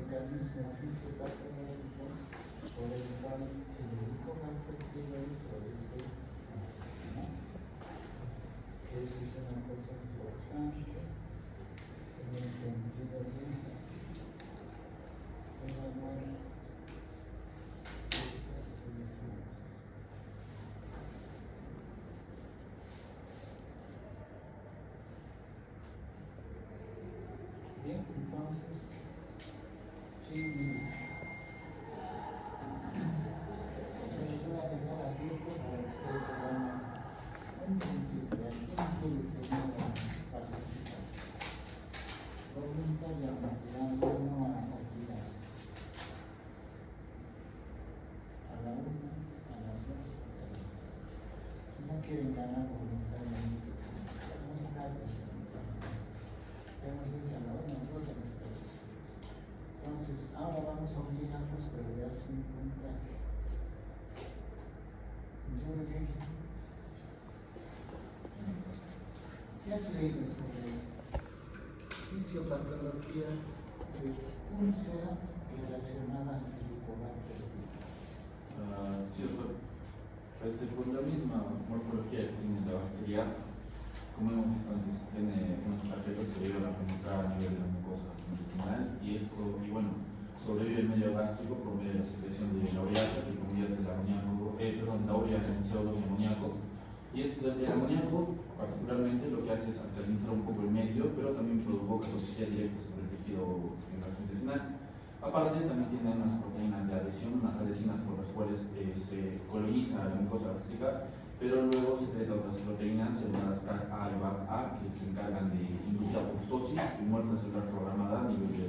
mecanismo fisiopatológico por el cual el Helicobacter pylori produce ácido, ¿no? Eso es una cosa importante en el sentido de evaluar estas relaciones. Bien, entonces, ¿quién dice? Se les voy a dejar abierto para que ustedes se vayan un momentito. ¿A quién quiere primero participar? Voluntariamente, ya no a olvidar. A la una, a las dos, a las tres. Si no quieren ganar voluntariamente, sea muy tarde. Hemos dicho a la una, a las dos, a las tres. Entonces, ahora vamos a obligarlos, pero ya sin puntaje. Jorge, ¿qué has leído sobre fisiopatología de úlcera relacionada al Helicobacter pylori? Sí, doctor. Por la misma morfología que tiene la bacteria, como hemos visto antes, tiene unos flagelos que ayudan a penetrar a nivel de la mucosa intestinal y bueno, sobrevive el medio gástrico por medio de la secreción de la ureasa que convierte el amoníaco, la urea en CO2 y amoníaco. Y esto, el amoníaco, particularmente, lo que hace es alcalinizar un poco el medio, pero también provoca toxicidad directa sobre el tejido gastrointestinal. Aparte, también tiene unas proteínas de adhesión, unas adhesinas por las cuales se coloniza la mucosa gástrica, pero luego secreta otras proteínas llamadas CAC-A y BAC-A que se encargan de inducir apoptosis y muerte celular programada a nivel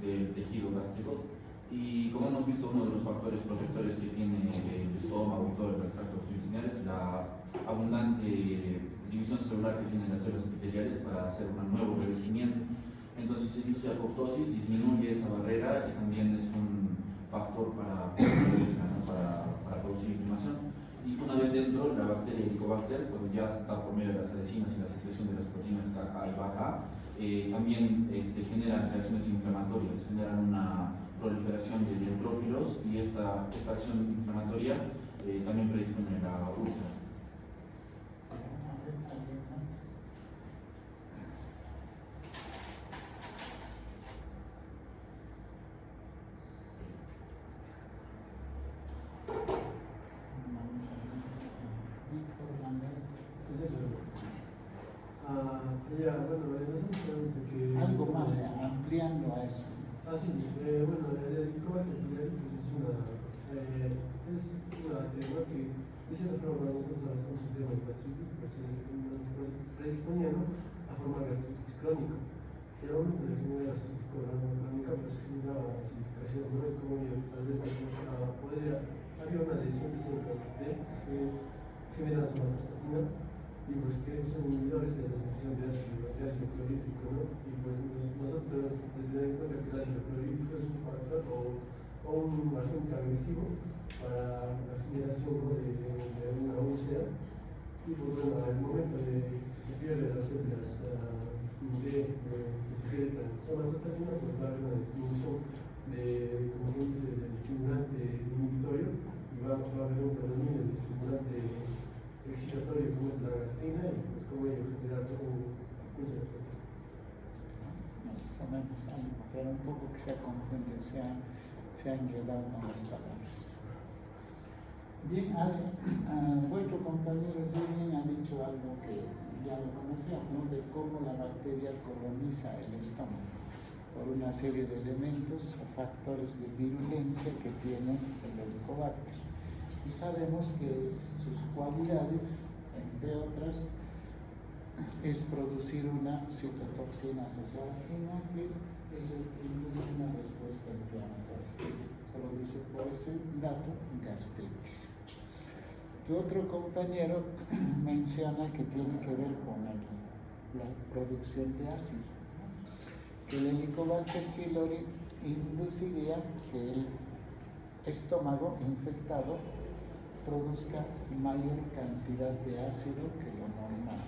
del tejido gástrico. Y como hemos visto, uno de los factores protectores que tiene el estómago y todo el tracto gastrointestinal es la abundante división celular que tienen las células epiteliales para hacer un nuevo revestimiento. Entonces se induce apoptosis, disminuye esa barrera y también es un factor para producir inflamación. Y una vez dentro, la bacteria Helicobacter, cuando ya está por medio de las adhesinas y la secreción de las proteínas CAA y BACA, también generan reacciones inflamatorias, generan una proliferación de neutrófilos y esta acción inflamatoria también predispone a la úlcera. Algo más, ampliando a eso. Sí, bueno, el Helicobacter pylori es una bacteria que dice la forma nosotros hacemos un tema de gastritis, pues nos predisponiendo a formar gastritis crónica. Y al momento de generar gastritis crónica, pues genera acidificación, ¿no? Y como tal vez había una lesión de células D que genera somatostatina y pues que son inhibidores de la secreción de ácido clorhídrico, ¿no? Y pues nosotros debemos tener en cuenta que el ácido clorhídrico es un factor o un agente agresivo para la generación, ¿no? de una úlcera. Y pues bueno, al momento de que se pierde las células que secretan somatostatina, pues va a haber una disminución como se dice, del estimulante inhibitorio y va a haber un predominio del estimulante excitatorio como es la gastrina y pues como ello generar todo un circuito. Más o menos algo, pero un poco que se confunde, se ha enredado con las palabras. Bien, vuestro compañero Julian ha dicho algo que ya lo conocíamos, ¿no? De cómo la bacteria coloniza el estómago por una serie de elementos o factores de virulencia que tiene el Helicobacter. Y sabemos que sus cualidades, entre otras, es producir una citotoxina cesarina que es el que induce una respuesta inflamatoria. Produce por ese dato gastritis. Tu otro compañero menciona que tiene que ver con la producción de ácido, ¿no? Que el Helicobacter pylori induciría que el estómago infectado produzca mayor cantidad de ácido que lo normal.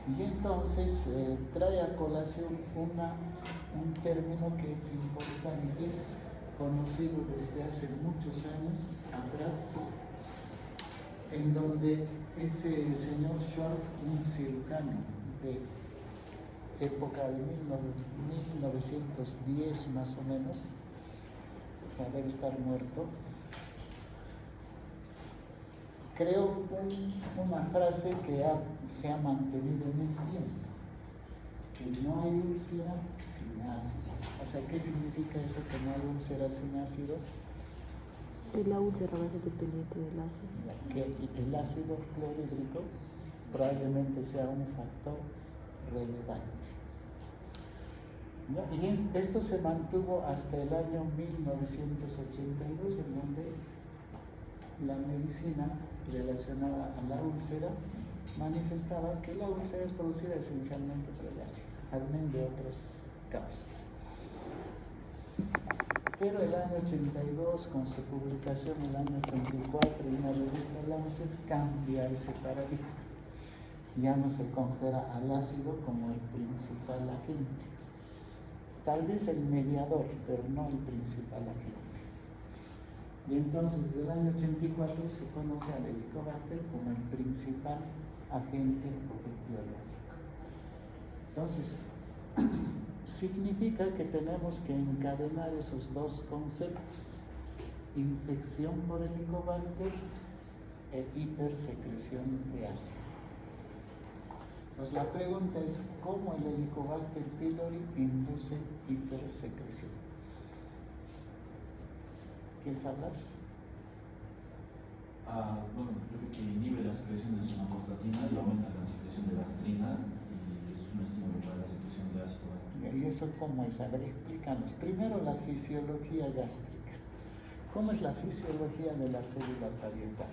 Y entonces trae a colación un término que es importante, conocido desde hace muchos años atrás, en donde ese señor Short, un cirujano de época de 1910 más o menos, o sea, debe estar muerto, creó una frase que se ha mantenido en el tiempo, que no hay úlcera sin ácido. O sea, ¿qué significa eso, que no hay úlcera sin ácido? Y la úlcera va a ser dependiente del ácido. Que el ácido clorhídrico probablemente sea un factor relevante. ¿Ya? Y esto se mantuvo hasta el año 1982, en donde la medicina relacionada a la úlcera manifestaba que la úlcera es producida esencialmente por el ácido, además de otras causas. Pero el año 82, con su publicación el año 84 en la revista Lancet, cambia ese paradigma. Ya no se considera al ácido como el principal agente. Tal vez el mediador, pero no el principal agente. Y entonces, desde el año 84 se conoce al Helicobacter como el principal agente etiológico. Entonces, significa que tenemos que encadenar esos dos conceptos: infección por Helicobacter e hipersecreción de ácido. Entonces, la pregunta es: ¿cómo el Helicobacter pylori induce hipersecreción? ¿Quieres hablar? Bueno, creo que inhibe la secreción de somatostatina y aumenta la secreción de gastrina y es un estímulo para la secreción de ácido gástrico. ¿Y eso cómo es? A ver, explícanos. Primero, la fisiología gástrica. ¿Cómo es la fisiología de la célula parietal?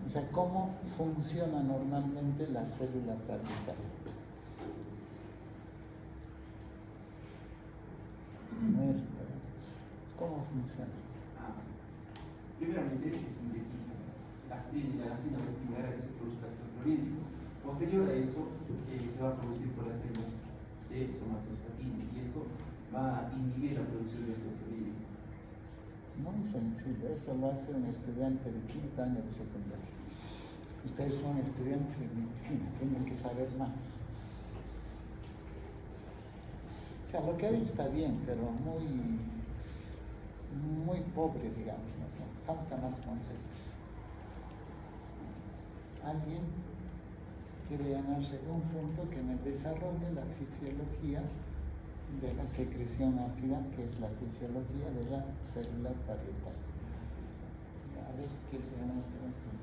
O sea, ¿cómo funciona normalmente la célula parietal? Muerta. ¿Cómo funciona? Primeramente se sintetiza gastrina y la gastrina va a estimular a que se produzca ácido clorhídrico. Posterior a eso se va a producir por las células de somatostatina y esto va a inhibir la producción de ácido clorhídrico. Muy sencillo, eso lo hace un estudiante de quinto año de secundaria. Ustedes son estudiantes de medicina, tienen que saber más. O sea, lo que hay está bien, pero muy pobre, digamos, ¿no? O sea, falta más conceptos. ¿Alguien quiere ganarse un punto que me desarrolle la fisiología de la secreción ácida, que es la fisiología de la célula parietal? A ver, ¿quieres ganarse un punto?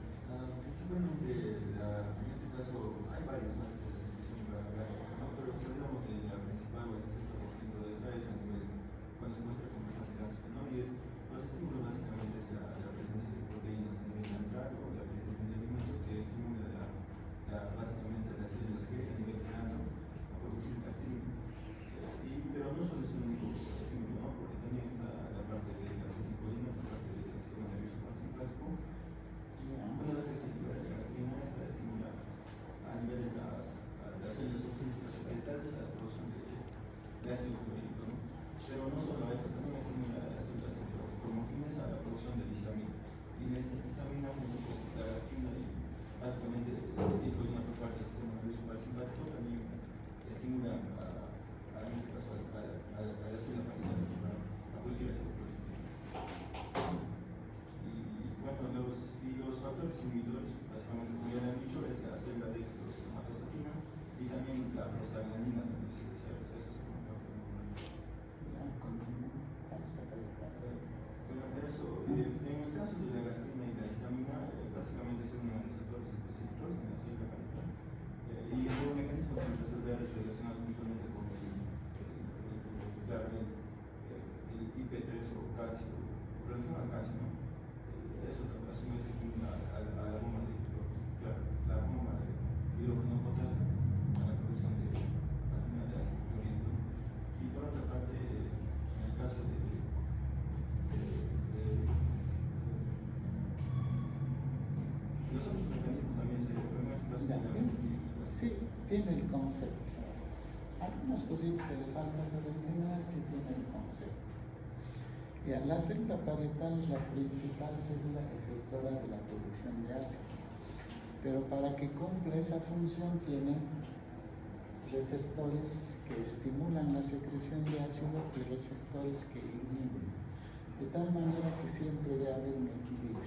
Principalmente, en este caso, hay varias más de secreción gráfica, ¿no? Pero si hablamos de la principal, o el 60% de esa es a nivel, cuando se muestra como fase gástrica, ¿no? Y los estímulos básicamente es la presencia de proteínas a nivel central o la presentación de alimentos que estimula básicamente las células que a nivel plano a producir gastrina. Pero no solo es un único estímulo, ¿no? Porque también está la parte de la acetilcolina, la parte del sistema nervioso parasimpático. Una vez que se libera la gastrina, esta estimula a nivel de las células oxígenas parietales a la producción de ácido clorhídrico, ¿no? Pero no solo esto, también estimula a las células cromofines a la producción de histamina. Y la histamina junto con la gastrina y básicamente la acetilcolina por parte del sistema nervioso parasimpático también estimula en este caso a la célula parietal a producir ácido clorhídrico. Bueno, los factores inhibidores, básicamente como ya le han dicho, es la célula de somatostatina y también la prostaglandina también se desarrolla, eso es como un factor normal. Bueno, eso, en el caso de la gastrina y la histamina, básicamente son receptores específicos en la célula parietal y los mecanismos intracelulares relacionados mutuamente con el IP3 o calcio, relacionado al calcio, ¿no? Eso a su vez estimula a la bomba de tiene el concepto. Algunas cositas que le faltan, pero en general sí tiene el concepto. Ya, la célula parietal es la principal célula efectora de la producción de ácido, pero para que cumpla esa función tiene receptores que estimulan la secreción de ácido y receptores que inhiben, de tal manera que siempre debe haber un equilibrio.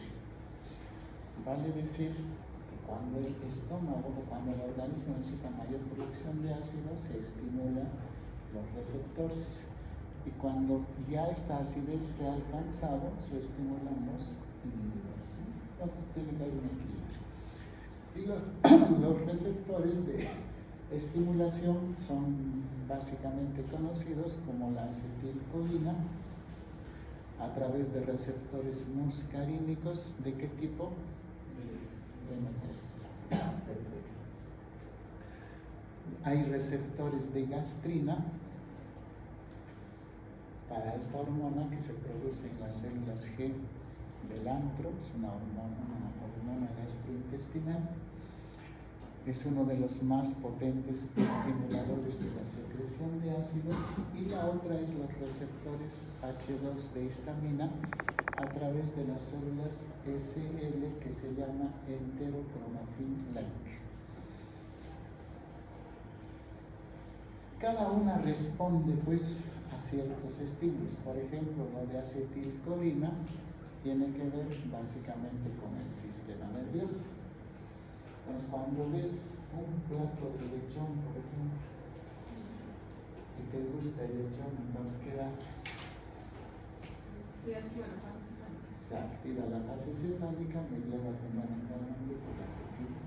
Vale decir que cuando el estómago o cuando el organismo necesita mayor producción de ácido, se estimulan los receptores, y cuando ya esta acidez se ha alcanzado, se estimulan los inhibidores, ¿sí? Entonces tiene que haber un equilibrio. Y los receptores de estimulación son básicamente conocidos como la acetilcolina, a través de receptores muscarínicos. ¿De qué tipo? M3. Hay receptores de gastrina para esta hormona que se produce en las células G del antro, es una hormona gastrointestinal. Es uno de los más potentes estimuladores de la secreción de ácido, y la otra es los receptores H2 de histamina a través de las células SL, que se llama enterocromafin-like. Cada una responde pues a ciertos estímulos. Por ejemplo, lo de acetilcolina tiene que ver básicamente con el sistema nervioso. Entonces, cuando ves un plato de lechón, por ejemplo, y te gusta el lechón, entonces, ¿qué haces? Se activa la fase cefálica. Se activa la fase cefálica mediada fundamentalmente por la acetilcolina.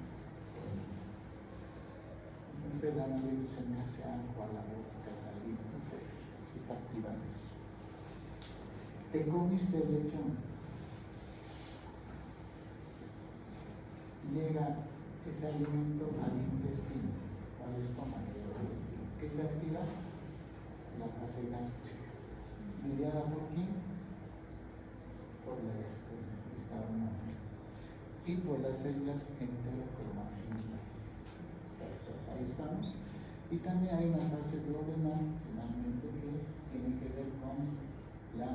Ustedes han dicho, se me hace agua a la boca, saliva, se está activando eso. Te comiste el lechón. Llega ese alimento al intestino, al estómago, ¿qué se activa? La fase gástrica. ¿Mediada por quién? Por la gastrina, esta hormona, y por las células enterocromafin-like. Ahí estamos. Y también hay una fase duodenal, finalmente, que tiene que ver con la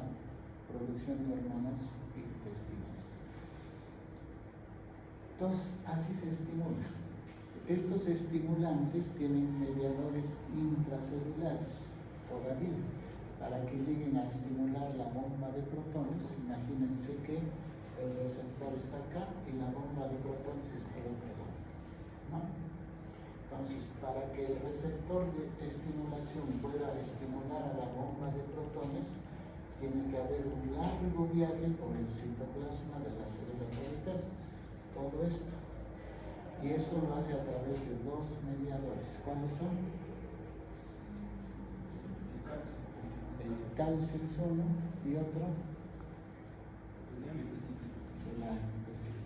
producción de hormonas intestinales. Entonces, así se estimula. Estos estimulantes tienen mediadores intracelulares todavía, para que lleguen a estimular la bomba de protones. Imagínense que el receptor está acá y la bomba de protones está al otro lado, ¿no? Entonces, para que el receptor de estimulación pueda estimular a la bomba de protones, tiene que haber un largo viaje por el citoplasma de la célula parietal. Todo esto. Y eso lo hace a través de dos mediadores. ¿Cuáles son? El cálcio es uno y otro el aminoácido.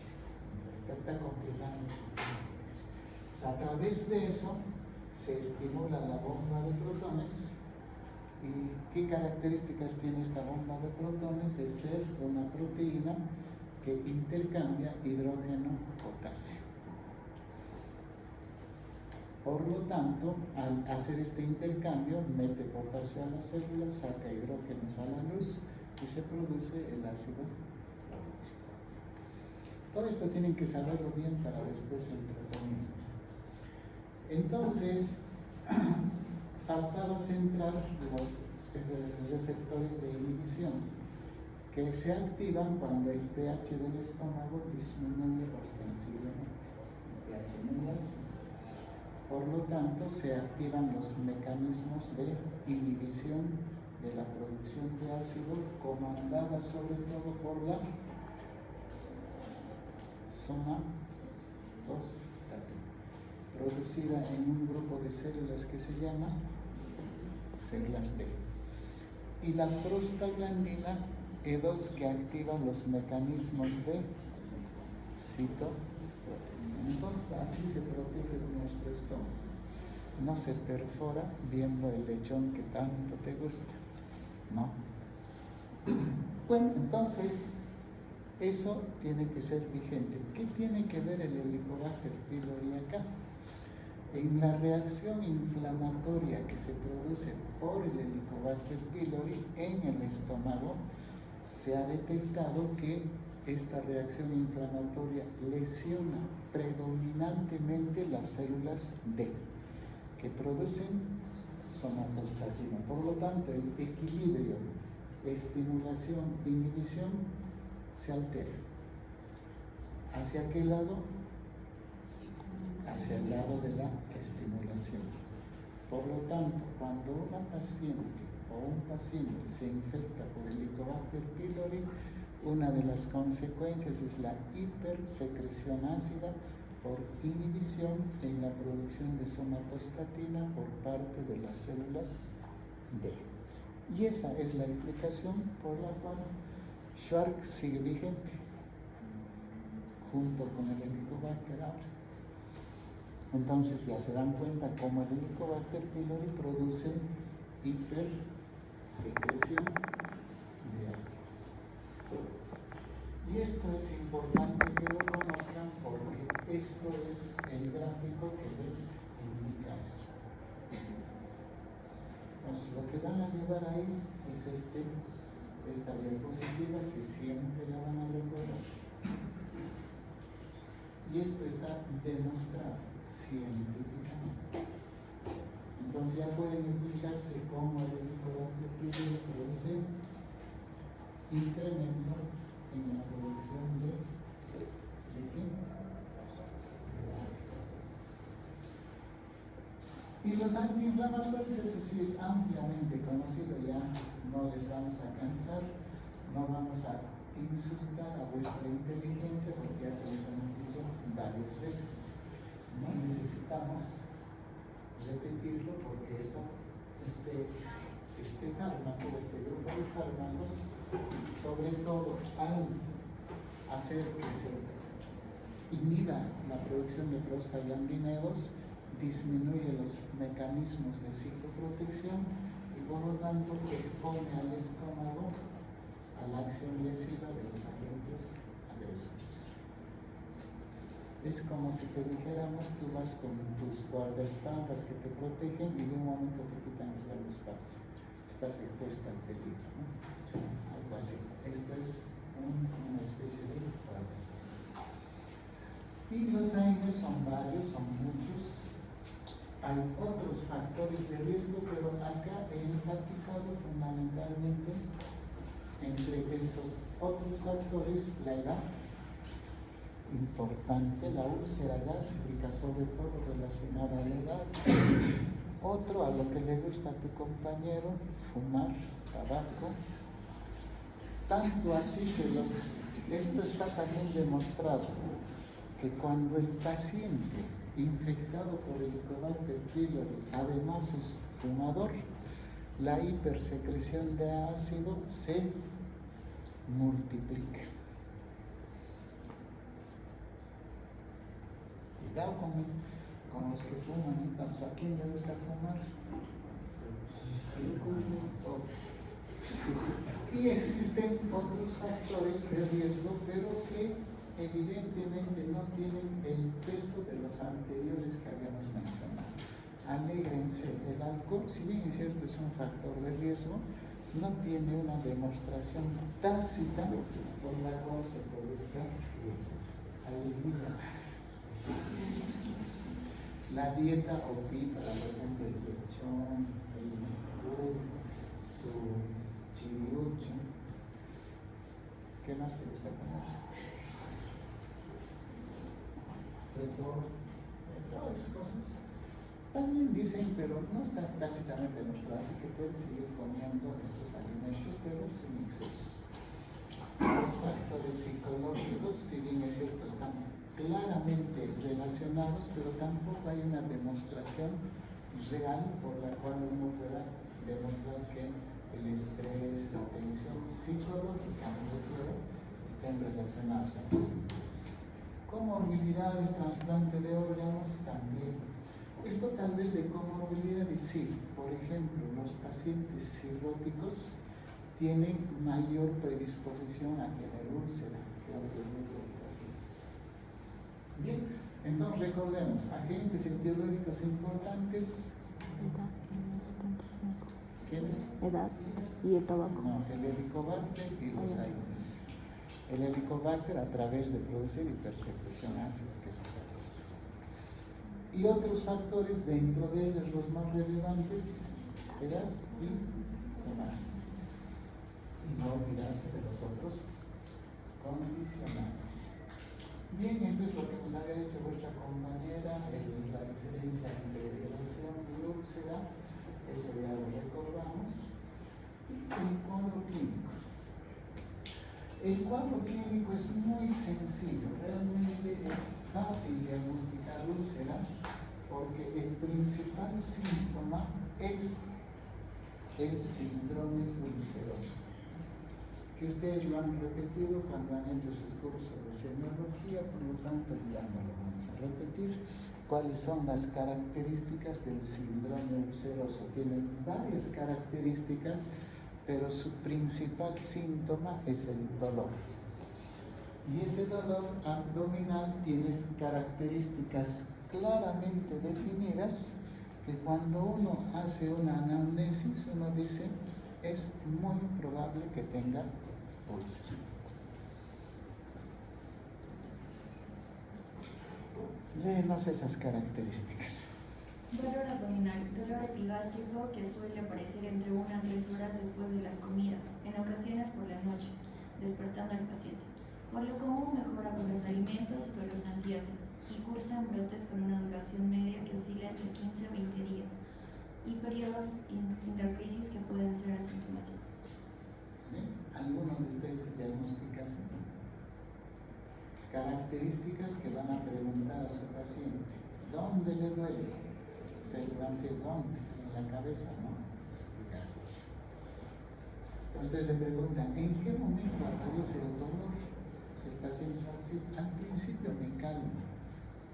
Está completando su síntesis. A través de eso se estimula la bomba de protones. ¿Y qué características tiene esta bomba de protones? Es ser una proteína que intercambia hidrógeno-potasio. Por lo tanto, al hacer este intercambio, mete potasio a la célula, saca hidrógenos a la luz y se produce el ácido clorhídrico. Todo esto tienen que saberlo bien para después el tratamiento. Entonces, faltaba centrar los receptores de inhibición, que se activan cuando el pH del estómago disminuye ostensiblemente. El pH muy ácido. Por lo tanto, se activan los mecanismos de inhibición de la producción de ácido, comandada sobre todo por la somatostatina, producida en un grupo de células que se llama células D. Y la prostaglandina E2, que activa los mecanismos de citoplasma. Entonces, así se protege nuestro estómago. No se perfora viendo el lechón que tanto te gusta, ¿no? Bueno, entonces, eso tiene que ser vigente. ¿Qué tiene que ver el Helicobacter pylori acá? En la reacción inflamatoria que se produce por el Helicobacter pylori en el estómago, se ha detectado que esta reacción inflamatoria lesiona predominantemente las células D, que producen somatostatina. Por lo tanto, el equilibrio, estimulación, inhibición se altera. ¿Hacia qué lado? Hacia el lado de la estimulación. Por lo tanto, cuando una paciente o un paciente se infecta por Helicobacter pylori, una de las consecuencias es la hipersecreción ácida por inhibición en la producción de somatostatina por parte de las células D. Y esa es la explicación por la cual Schwark sigue vigente, junto con el Helicobacter aureus. Entonces ya se dan cuenta cómo el Helicobacter pylori produce hipersecreción de ácido. Y esto es importante que lo conozcan porque esto es el gráfico que les indica eso. Entonces lo que van a llevar ahí es esta diapositiva que siempre la van a recordar. Y esto está demostrado científicamente. Entonces ya pueden explicarse cómo el Helicobacter pylori produce incremento en la producción de qué? De ácido. Y los antiinflamatorios, eso sí es ampliamente conocido, ya no les vamos a cansar, no vamos a insultar a vuestra inteligencia porque ya se los hemos dicho varias veces. No necesitamos repetirlo porque este fármaco, este grupo de fármacos, sobre todo al hacer que se inhiba la producción de prostaglandineos, disminuye los mecanismos de citoprotección y por lo tanto expone al estómago a la acción lesiva de los agentes agresores. Es como si te dijéramos, tú vas con tus guardaespaldas que te protegen y de un momento te quitan los guardaespaldas. Estás expuesta al peligro, ¿no? Algo así. Esto es una especie de guardaespaldas. Y los AINES son varios, son muchos. Hay otros factores de riesgo, pero acá he enfatizado fundamentalmente entre estos otros factores la edad, importante, la úlcera gástrica, sobre todo relacionada a la edad. Otro, a lo que le gusta a tu compañero, fumar tabaco. Tanto así que esto está también demostrado, que cuando el paciente infectado por Helicobacter pylori además es fumador, la hipersecreción de ácido se multiplica. Cuidado con los que fuman. Entonces, ¿a quién le gusta fumar? Y existen otros factores de riesgo, pero que evidentemente no tienen el peso de los anteriores que habíamos mencionado. Alégrense, el alcohol, si bien es cierto es un factor de riesgo, no tiene una demostración tácita por la cual se produzca alegría. La dieta opípara, por ejemplo, el lechón, el mangú, su chiriucho. ¿Qué más te gusta comer? Todas esas cosas. También dicen, pero no está tácitamente demostrado, así que pueden seguir comiendo esos alimentos, pero sin excesos. Los factores psicológicos, si bien es cierto, están claramente relacionados, pero tampoco hay una demostración real por la cual uno pueda demostrar que el estrés, la tensión psicológica, estén relacionados a eso. Comorbilidades, trasplante de órganos también. Esto tal vez de comorbilidades, sí. Por ejemplo, los pacientes cirróticos tienen mayor predisposición a tener úlcera que otros grupos de pacientes. Bien, Entonces recordemos, agentes etiológicos importantes, Edad, 75. ¿quiénes? Edad y el tabaco. No, el helicobacter y los aedes. El helicobacter a través de producir hipersecreción ácida, que es otra cosa. Y otros factores, dentro de ellos los más relevantes, edad y tamaño. Y no olvidarse de los otros condicionantes. Bien, eso es lo que nos había dicho vuestra compañera, la diferencia entre erosión y úlcera, eso ya lo recordamos. Y el cuadro clínico. El cuadro clínico es muy sencillo, realmente es fácil diagnosticar úlcera porque el principal síntoma es el síndrome ulceroso, que ustedes lo han repetido cuando han hecho su curso de semiología, por lo tanto ya no lo vamos a repetir. ¿Cuáles son las características del síndrome ulceroso? Tienen varias características, pero su principal síntoma es el dolor. Y ese dolor abdominal tiene características claramente definidas que cuando uno hace una anamnesis, uno dice, es muy probable que tenga úlcera. Léenos esas características. Dolor abdominal, dolor epigástrico que suele aparecer entre 1 a 3 horas después de las comidas, en ocasiones por la noche, despertando al paciente. Por lo común mejora con los alimentos y con los antiácidos, y cursan brotes con una duración media que oscila entre 15 a 20 días, y periodos intercrisis que pueden ser asintomáticos. ¿Alguno de ustedes se diagnostica así? Características que van a preguntar a su paciente. ¿Dónde le duele? Te levante dónde, en la cabeza, ¿no? Entonces le preguntan, ¿en qué momento aparece el dolor? El paciente va a decir, al principio me calma,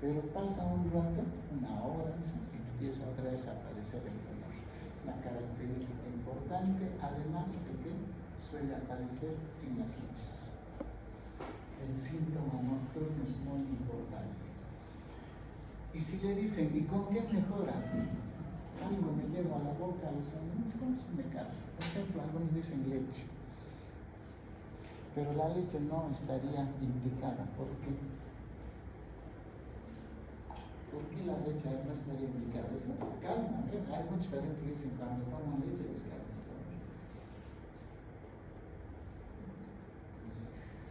pero pasa un rato, una hora, y empieza otra vez a aparecer el dolor. Una característica importante, además de que suele aparecer en las noches. El síntoma nocturno es muy importante. Y si le dicen, ¿y con qué mejora? Algo me llevo a la boca, los alimentos, ¿cómo se me calma? Por ejemplo, algunos dicen leche. Pero la leche no estaría indicada. ¿Por qué? ¿Por qué la leche no estaría indicada? Es la calma. Hay muchos pacientes que dicen, cuando toman leche les calma.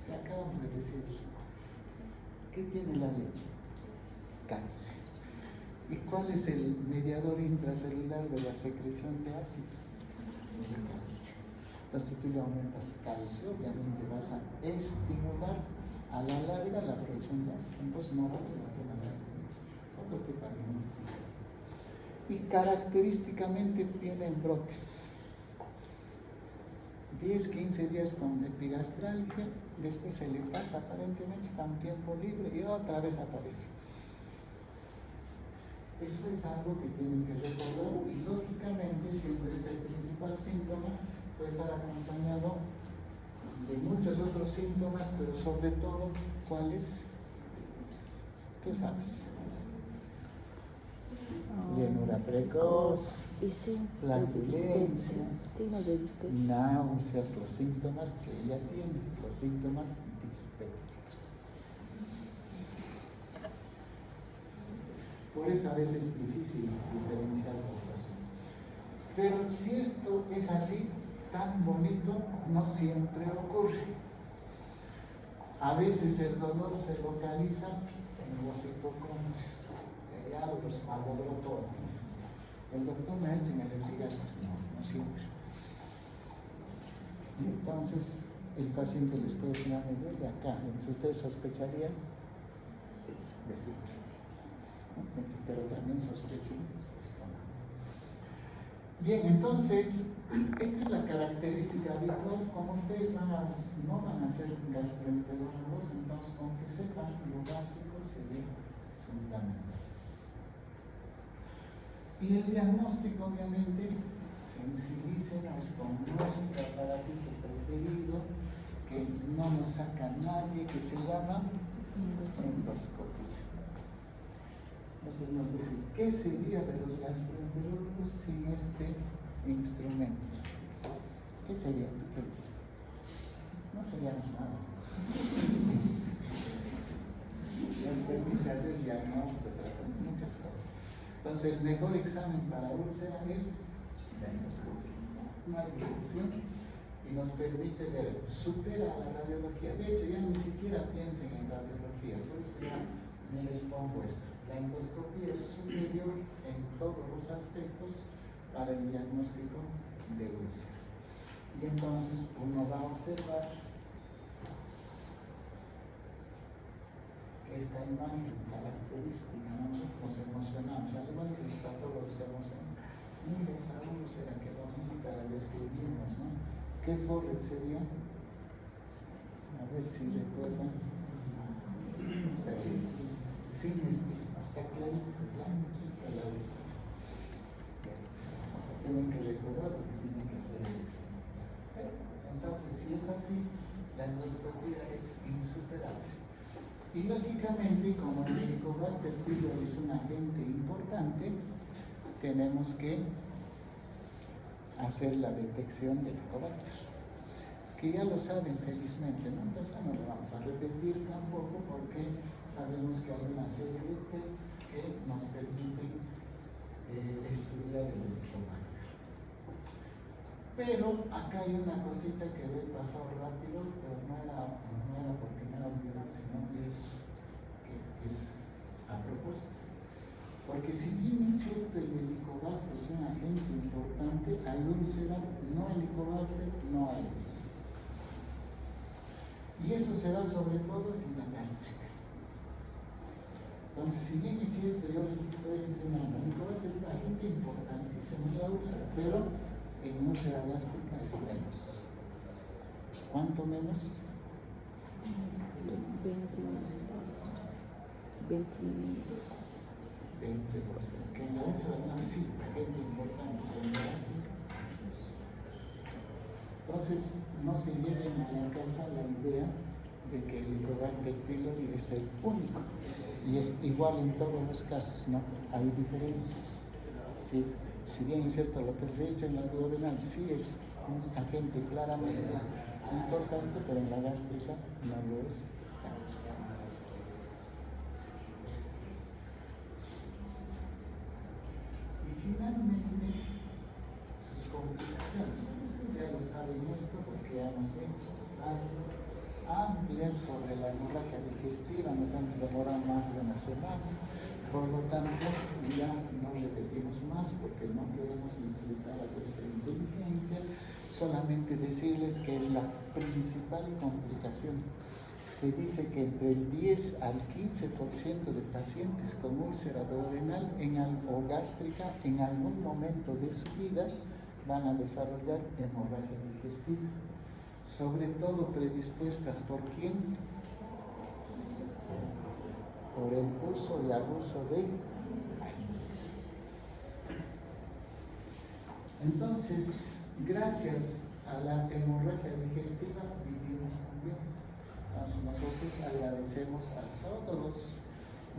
Se acabamos de decir, ¿qué tiene la leche? Calcio. ¿Y cuál es el mediador intracelular de la secreción de ácido? El calcio. Entonces, si tú le aumentas calcio, obviamente vas a estimular a la larga la producción de ácido. Entonces, no vale la pena dar otro tipo de alimentos. Y característicamente vienen brotes. 10-15 días con epigastralgia, después se le pasa, aparentemente está un tiempo libre y otra vez aparece. Eso es algo que tienen que recordar y lógicamente siempre este principal síntoma puede estar acompañado de muchos otros síntomas, pero sobre todo, ¿cuáles? Tú sabes. Llenura precoz, Y sí, flatulencia, signos de dispensa. náuseas, los síntomas que ella tiene, los síntomas dispépticos. Por eso a veces es difícil diferenciar los dos. Pero si esto es así, tan bonito, no siempre ocurre. A veces el dolor se localiza en los hipocondrios, ya los malogrotores. El doctor me ha hecho en el epigastrio, no siempre. Y entonces el paciente les puede decir, me duele acá. Entonces ustedes sospecharían vesícula. Pero también sospechen estómago. Bien, entonces, esta es la característica habitual. Como ustedes no van a ser gastroenterólogos, entonces con que sepan lo básico sería fundamental. Y el diagnóstico, obviamente, sensibilícenos con nuestro aparatito preferido, que no nos saca nadie, que se llama endoscopia. Entonces nos dice, ¿qué sería de los gastroenterólogos sin este instrumento? ¿Qué sería? ¿Tú qué dices? No seríamos nada. Nos permite hacer diagnóstico, tratamiento, muchas cosas. Entonces, el mejor examen para úlcera es la endoscopia. No hay discusión. Y nos permite ver, supera la radiología. De hecho, ya ni siquiera piensen en radiología. Por eso ya me les pongo esto. La endoscopia es superior en todos los aspectos para el diagnóstico de úlcera. Y entonces uno va a observar esta imagen característica, ¿no? Nos emocionamos, al igual que los patólogos se emocionan. Mira esa úlcera, qué bonita, la describimos, ¿no? ¿Qué Forret sería? A ver si recuerdan. Sin estigma, está clarito, blanquita la úlcera. Tienen que recordar porque tienen que hacer el examen. Entonces, si es así, la endoscopia es insuperable. Y lógicamente, como el Helicobacter pylori es un agente importante, tenemos que hacer la detección del Helicobacter, que ya lo saben felizmente, ¿no? Entonces no lo vamos a repetir tampoco porque sabemos que hay una serie de tests que nos permiten estudiar el Helicobacter. Pero acá hay una cosita que lo he pasado rápido, pero no era porque me la olvidado, sino que es a propósito. Porque si bien es cierto el Helicobacter es un agente importante, hay úlcera, no Helicobacter, no hay. Y eso se da sobre todo en la gástrica. Entonces, si bien es cierto, yo les estoy enseñando, el Helicobacter es un agente importantísimo en la úlcera, pero en úlcera gástrica es menos. ¿Cuánto menos? 20%. Que en la úlcera gástrica sí, agente importante, pero en la gástrica. Entonces, no se lleven a la casa la idea de que el Helicobacter pylori es el único. Y es igual en todos los casos, ¿no? Hay diferencias. Sí. Si bien es cierto lo que les he dicho en la duodenal, sí es un agente claramente importante, pero en la gástrica no lo es tanto. Y finalmente, sus complicaciones. Ustedes ya lo saben esto porque ya hemos hecho clases amplias sobre la hemorragia digestiva, nos hemos demorado más de una semana. Por lo tanto, ya no repetimos más porque no queremos insultar a nuestra inteligencia, solamente decirles que es la principal complicación. Se dice que entre el 10 al 15% de pacientes con úlcera duodenal o gástrica en algún momento de su vida van a desarrollar hemorragia digestiva, sobre todo predispuestas por quién. Por el uso y abuso de maíz. Entonces, gracias a la hemorragia digestiva vivimos muy bien. Entonces, nosotros agradecemos a todos los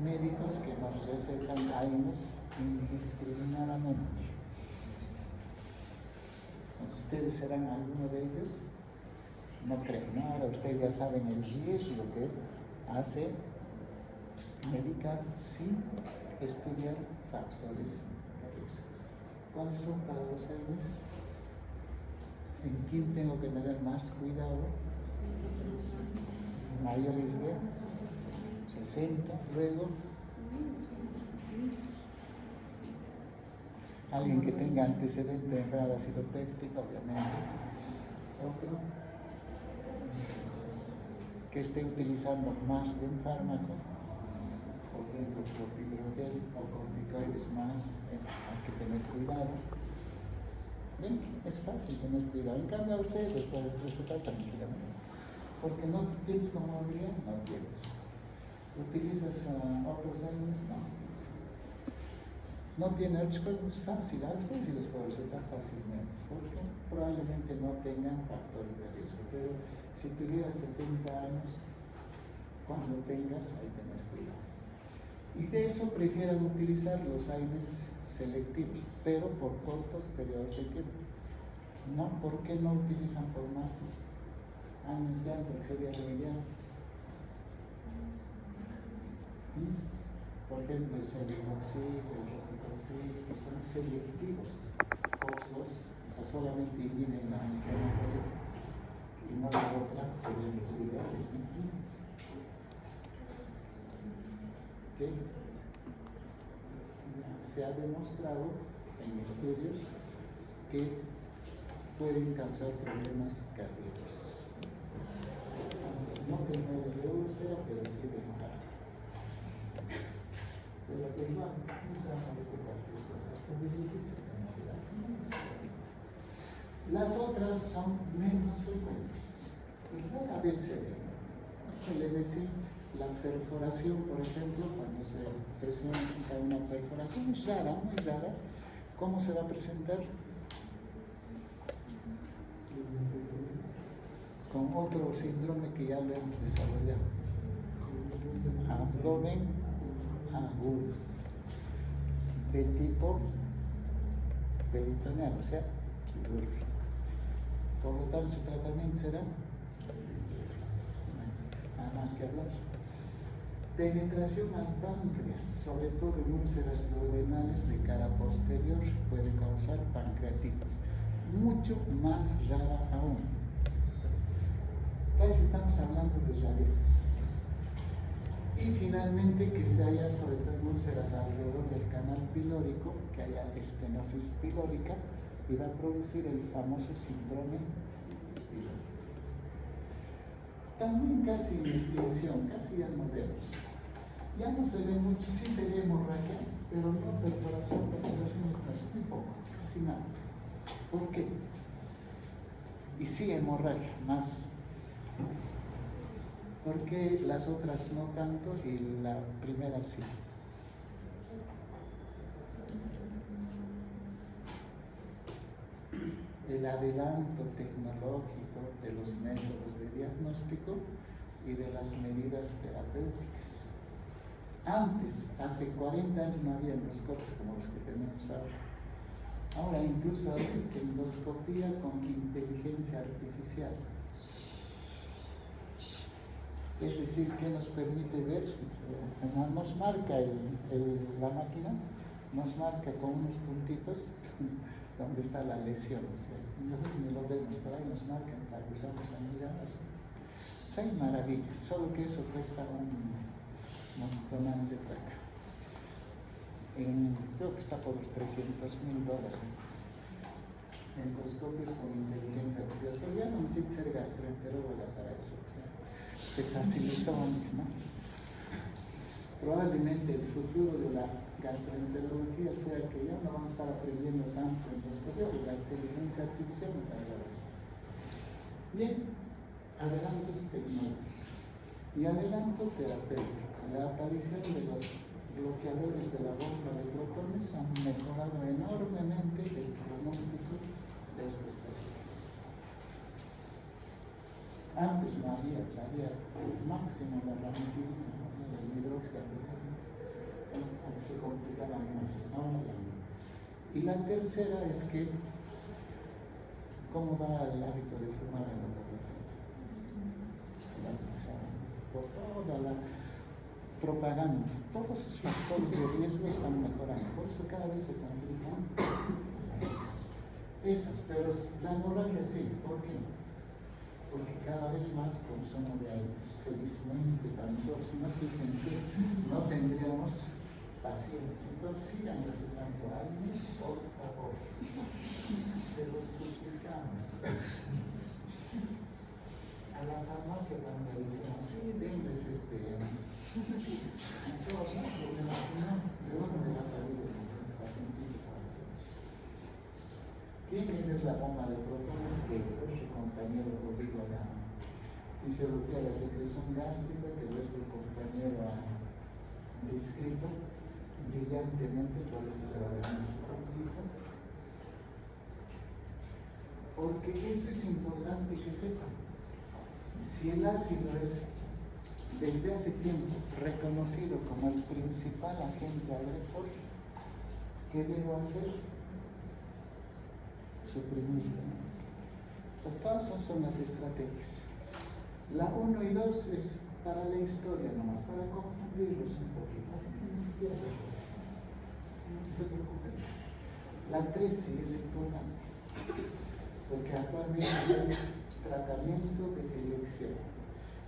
médicos que nos recetan AINES indiscriminadamente. Entonces, ¿ustedes serán alguno de ellos? No creo, ¿no? Ahora ustedes ya saben el riesgo que hace medicar sin estudiar factores de riesgo. ¿Cuáles son para los AINES? ¿En quién tengo que tener más cuidado? Mayores de 60, luego alguien que tenga antecedente de enfermedad ácido péptica, obviamente. Otro que esté utilizando más de un fármaco, por ejemplo, clopidogrel o corticoides más, hay que tener cuidado. ¿Ven? Es fácil tener cuidado. En cambio, a ustedes les pueden recetar tranquilamente. Porque no tienes comorbilidad, no tienes. ¿Utilizas otros años? No utilizas. No tiene otras cosas, es fácil. A ustedes sí les puedo recetar fácilmente. Porque probablemente no tengan factores de riesgo. Pero si tuvieras 70 años, cuando tengas, hay que tener cuidado. Y de eso prefieren utilizar los AINES selectivos, pero por cortos periodos de tiempo. No, ¿por qué no utilizan por más años de año? Porque sería lo ideal. Por ejemplo, el celecoxib, el ropicoxib, que son selectivos, fósforos, o sea, solamente inhiben la inflamatoria y no la otra, serían los ideales. ¿Okay? Se ha demostrado en estudios que pueden causar problemas cardíacos. Entonces, no te mueres de úlcera, pero sí de infarto. Pero igual, no se llama de cualquier cosa, hasta de vigilancia cardiaca, no es correcto. Las otras son menos frecuentes, y rara vez se ven. Suele decir la perforación, por ejemplo, cuando se presenta una perforación, es rara, muy rara. ¿Cómo se va a presentar? Con otro síndrome que ya lo hemos desarrollado. Abdomen agudo, de tipo peritoneal, o sea, quirúrgico. Por lo tanto, su tratamiento será nada más que hablar. Penetración al páncreas, sobre todo en úlceras duodenales de cara posterior, puede causar pancreatitis. Mucho más rara aún. Casi estamos hablando de rarezas. Y finalmente que se haya, sobre todo en úlceras alrededor del canal pilórico, que haya estenosis pilórica y va a producir el famoso síndrome pilórico. También casi en extinción, casi ya no vemos. Ya no se ve mucho, sí se ve hemorragia, pero no perforación expresa, muy poco, casi nada. ¿Por qué? Y sí hemorragia, más. Porque las otras no tanto y la primera sí. El adelanto tecnológico de los métodos de diagnóstico y de las medidas terapéuticas. Antes, hace 40 años no había endoscopios como los que tenemos ahora. Ahora incluso hay endoscopía con inteligencia artificial. Es decir, que nos permite ver, nos marca la máquina, nos marca con unos puntitos donde está la lesión. O sea, nosotros ni lo vemos, por ahí nos marcan, acusamos la mirada. Hay maravillas, solo que eso cuesta un montón de plata. Creo que está por los $300,000 endoscopios con inteligencia artificial. Pero ya no necesita ser gastroenteróloga para eso. Te facilitó antes, ¿no? Probablemente el futuro de la gastroenterología sea que ya no vamos a estar aprendiendo tanto endoscopia, y la inteligencia artificial me va a ayudar. Bien, adelantos tecnológicos y adelanto terapéutico. La aparición de los bloqueadores de la bomba de protones han mejorado enormemente el pronóstico de estos pacientes. Antes no había, había máximo la ranitidina, el hidroxiapatita, se complicaban más, ahora ya no. Y la tercera es que, ¿cómo va el hábito de fumar en la población? Por toda la propaganda, todos sus factores de riesgo están mejorando, por eso cada vez se complican esas, pero la hemorragia sí, ¿por qué? Porque cada vez más consumo de aires. Felizmente para nosotros, no fíjense, no tendríamos pacientes. Entonces sigan recetando aires, por favor. Se los suplicamos. A la farmacia cuando le decimos, sí, denles todos no problemas, sino de dónde va a salir el pacientito para nosotros. Bien, esa es la bomba de protones que nuestro compañero Rodrigo, la fisiología de la secreción gástrica, que nuestro compañero ha descrito brillantemente, por eso se va a dar su puntito. Porque eso es importante que sepan. Si el ácido es desde hace tiempo reconocido como el principal agente agresor, ¿qué debo hacer? Suprimirlo, ¿no? Pues todas son las estrategias. La 1 y 2 es para la historia nomás, para confundirlos un poquito, así que ni siquiera no se preocupen de eso. La 3 sí es importante, porque actualmente es el tratamiento de elección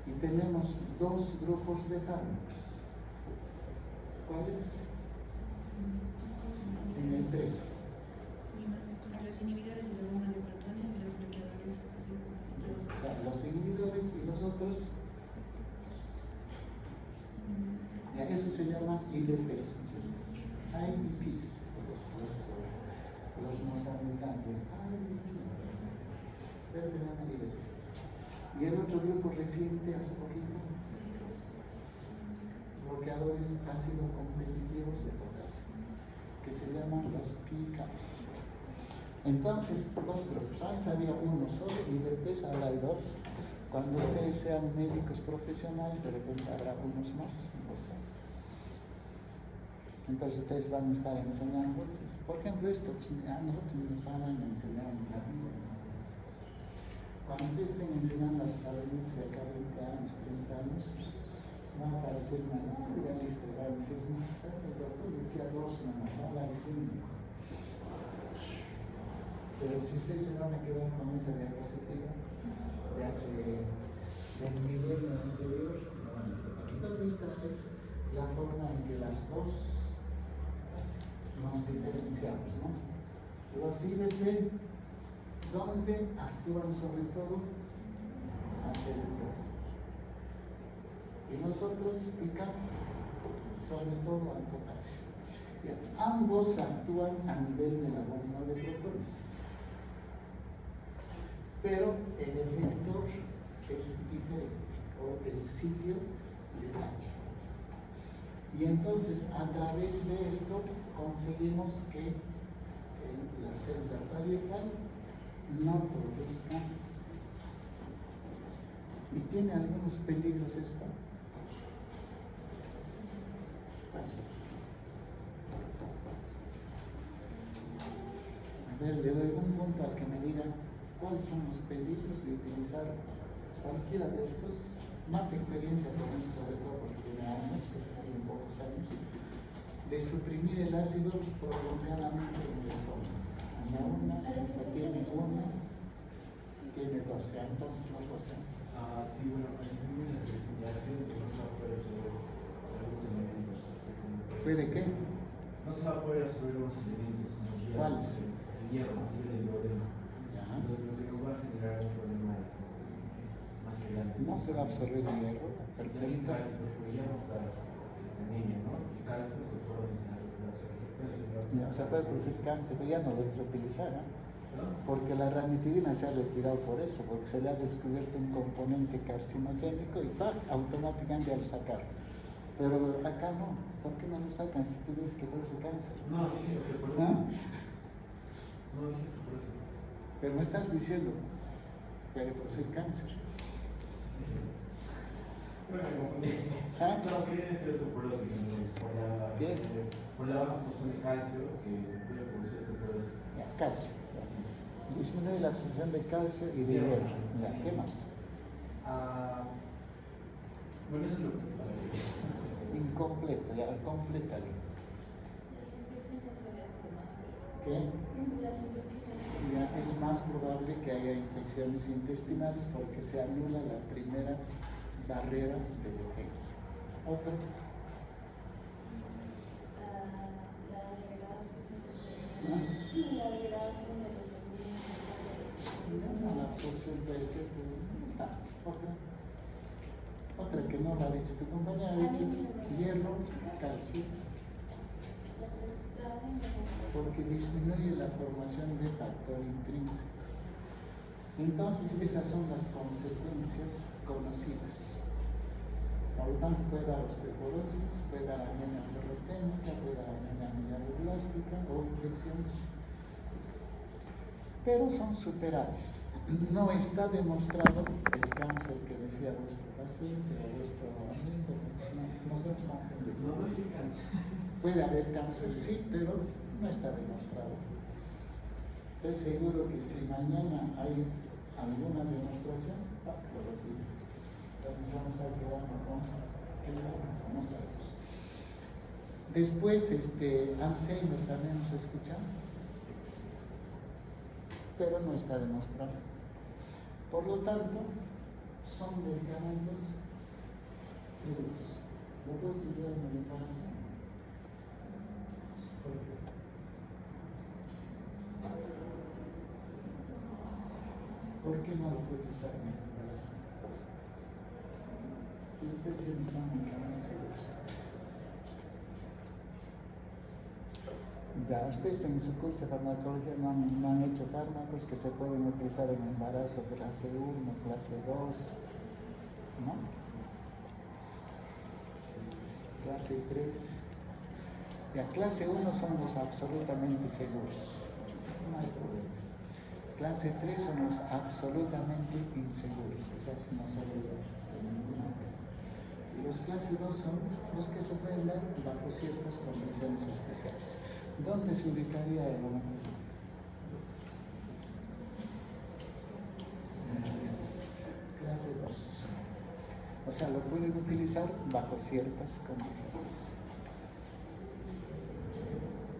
y tenemos 2 grupos de fármacos. ¿Cuáles? En el 3. Los inhibidores de la bomba de protones y los bloqueadores. O sea, los inhibidores y los otros, ya, eso se llama IBPs, IBPs, los norteamericanos de IBP, pero se llama IBP. Y el otro grupo reciente, hace poquito, bloqueadores ácido competitivos de potasio, que se llaman los PCAPs. Entonces, 2 grupos. Antes había uno solo, IBPs, ahora hay 2. Cuando ustedes sean médicos profesionales, de repente habrá unos más, no sé. Entonces ustedes van a estar enseñando, por ejemplo, esto, pues, a nosotros nos han enseñado en la vida, ¿no? Estas cosas. Cuando ustedes estén enseñando a sus alumnos de acá 20 años, 30 años, van a parecer una larga lista, va a decir, no sé, el doctor decía 2 nomás, ahora hay 5. Pero si ustedes se van a quedar con esa diapositiva de hace del nivel anterior, no van a escapar. Entonces esta es la forma en que las 2 nos diferenciamos, ¿no? Los IBP, ¿dónde actúan sobre todo? Hacia el cuerpo. Y nosotros, PCAP, sobre todo al potasio. Y ambos actúan a nivel de la bomba de protones, pero el efector es diferente, o el sitio de daño. Y entonces, a través de esto, conseguimos que la célula parietal no produzca ácido. ¿Y tiene algunos peligros esto? Pues, a ver, le doy un punto al que me diga cuáles son los peligros de utilizar cualquiera de estos. Más experiencia tenemos, sobre todo porque tiene años, que tiene pocos años, de suprimir el ácido prolongadamente en el estómago. La una, esta tiene 1, tiene 12, entonces los 12. Sí, bueno, en términos de simulación no se va a poder absorber algunos elementos. ¿Puede qué? No se va a poder absorber algunos elementos como el hierro. ¿Cuáles? El hierro, el hidrógeno. Ya. Lo que nos va a generar un problema más grande. No se va a absorber el hierro, También perfecto. calcio, porque el hierro para anemia, ¿no? El calcio se puede mencionar Ya, o sea, puede producir cáncer, pero ya no lo vamos a utilizar, ¿no? ¿no? Porque la ranitidina se ha retirado por eso, porque se le ha descubierto un componente carcinogénico y ¡pac! Automáticamente ya lo sacaron. Pero acá no, ¿por qué no lo sacan si tú dices que produce cáncer? No, dije que por eso. ¿Ah? No dije esto por eso. Pero no estás diciendo, puede producir cáncer. ¿Ah? No, quería decir osteoporosis, ¿Qué? por la baja absorción de calcio que se puede producir osteoporosis. Ya, calcio. Así. Disminuye la absorción de calcio y de hierro. Ya, ¿qué más? Bueno, eso es lo principal. Incompleto, ya, complétalo. Las infecciones suelen ser más frecuentes. ¿Qué? Las infecciones Ya es más probable que haya infecciones intestinales porque se anula la primera barrera de defensa. Otro. la degradación de los ¿No? la degradación de los alimentos. La absorción puede ser. Está. Otra. Otra que no la ha dicho tu compañera, ha dicho hierro, calcio, porque disminuye la formación de factor intrínseco. Entonces, esas son las consecuencias conocidas. Por lo tanto, puede dar osteoporosis, puede dar anemia ferrotécnica, puede dar anemia amiloblástica o infecciones. pero son superables. No está demostrado el cáncer que decía vuestro paciente o vuestro amigo, no nos hemos confundido. No hay cáncer. Puede haber cáncer, sí, pero no está demostrado. Estoy seguro que si mañana hay alguna demostración, lo retiro. Entonces vamos a estar quedando con que no sabemos. Después, Alzheimer también nos escuchamos, pero no está demostrado. Por lo tanto, son medicamentos seguros. ¿Lo puedes estudiar en la infancia? ¿Por qué? ¿Por qué no lo puede usar en el embarazo? Si usted dice que son medicamentos seguros. Ya, ustedes en su curso de farmacología no han hecho fármacos que se pueden utilizar en embarazo clase 1, clase 2, ¿no? Clase 3. Ya, clase 1 son los absolutamente seguros. No hay problema. Clase 3 son los absolutamente inseguros, o sea, no se debe de ninguna manera. Y los clase 2 son los que se pueden dar bajo ciertas condiciones especiales. ¿Dónde se ubicaría el omeprazol? Clase 2. O sea, lo pueden utilizar bajo ciertas condiciones.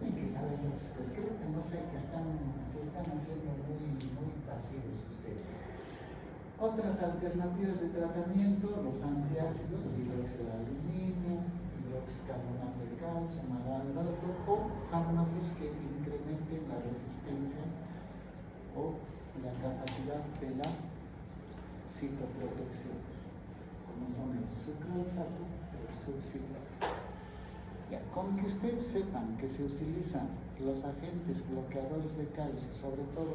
Hay que saberlos, pues creo que no sé, que se están haciendo muy pasivos ustedes. Otras alternativas de tratamiento, los antiácidos, hidróxido de aluminio, hidroxicarbonato de calcio, malaldol, o fármacos que incrementen la resistencia o la capacidad de la citoprotección, como son el sucralfato o el subcitrato. Ya, con que ustedes sepan que se utilizan los agentes bloqueadores de calcio, sobre todo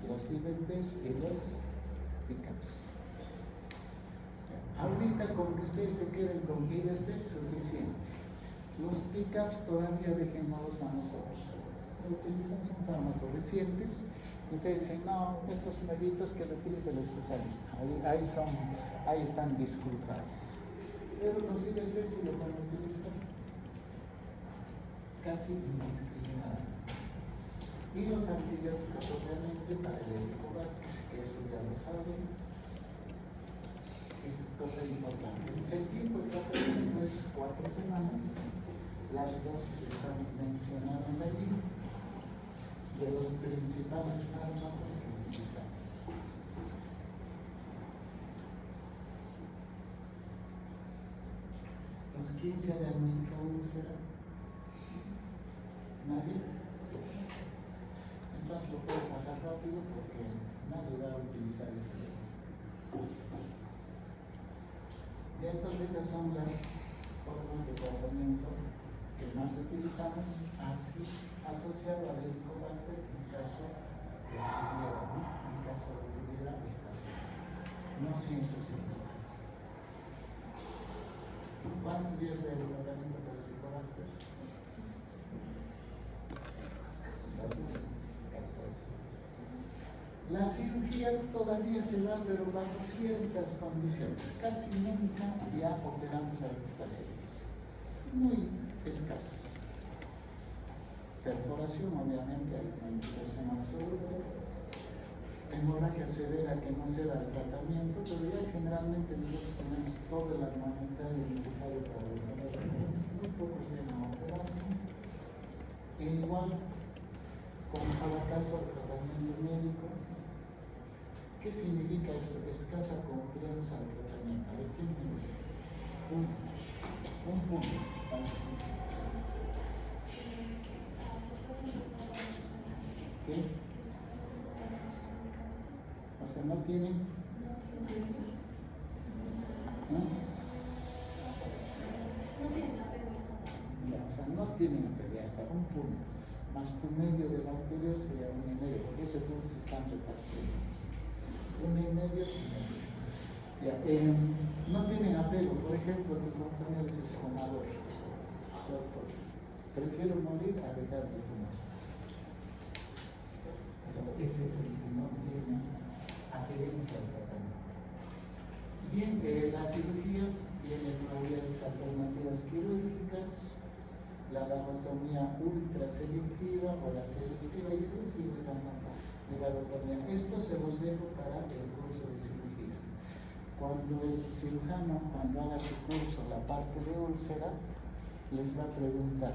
los IBPs y los PCABs. Ahorita con que ustedes se queden con IBP es suficiente. Los PCABs todavía dejémoslos a nosotros. Utilizamos un fármaco recientes. Ustedes dicen, no, esos meditos que lo utiliza el especialista. Ahí están disculpados. Pero los IBP sí lo pueden utilizar casi indiscriminadamente. Y los antibióticos, obviamente, para el helicobacter, que eso ya lo saben. Es cosa importante. El tiempo de tratamiento es 4 semanas. Las dosis están mencionadas allí de los principales fármacos que utilizamos. Entonces, ¿quién se ha diagnosticado úlcera? ¿Nadie? Entonces lo puedo pasar rápido porque nadie va a utilizar ese diagnóstico. Y entonces esas son las formas de tratamiento que más utilizamos, así asociado al helicobacter en caso de que tuviera, ¿no? En caso de que tuviera el paciente. No siempre se está. ¿Cuántos días de tratamiento por helicobacter? 14 días. La cirugía todavía se da, pero bajo ciertas condiciones. Casi nunca ya operamos a los pacientes. Muy escasos. Perforación, obviamente, hay una indicación absoluta. Hemorragia severa que no se da el tratamiento, pero ya generalmente nosotros tenemos todo el armamentario necesario para operar. Muy pocos vienen a operarse. E igual, como cada caso, el tratamiento médico. ¿Qué significa esto? Escasa confianza al tratamiento. A ver, ¿quién me dice? Un punto. ¿Qué? O sea, no tienen. ¿No? Ya, o sea, no tienen apego hasta un punto. Más tu medio de la anterior sería 1,5, porque ese punto se están repartiendo. 1,5. Ya, no tienen apego. Por ejemplo, tu compañero es fumador. Doctor, prefiero morir a dejar de fumar. Entonces, ese es el que no tiene adherencia al tratamiento. Bien, la cirugía tiene todavía estas alternativas quirúrgicas, la vagotomía ultraselectiva o la selectiva y el tipo de vagotomía. Esto se los dejo para el curso de cirugía. Cuando el cirujano, cuando haga su curso, la parte de úlcera, les va a preguntar,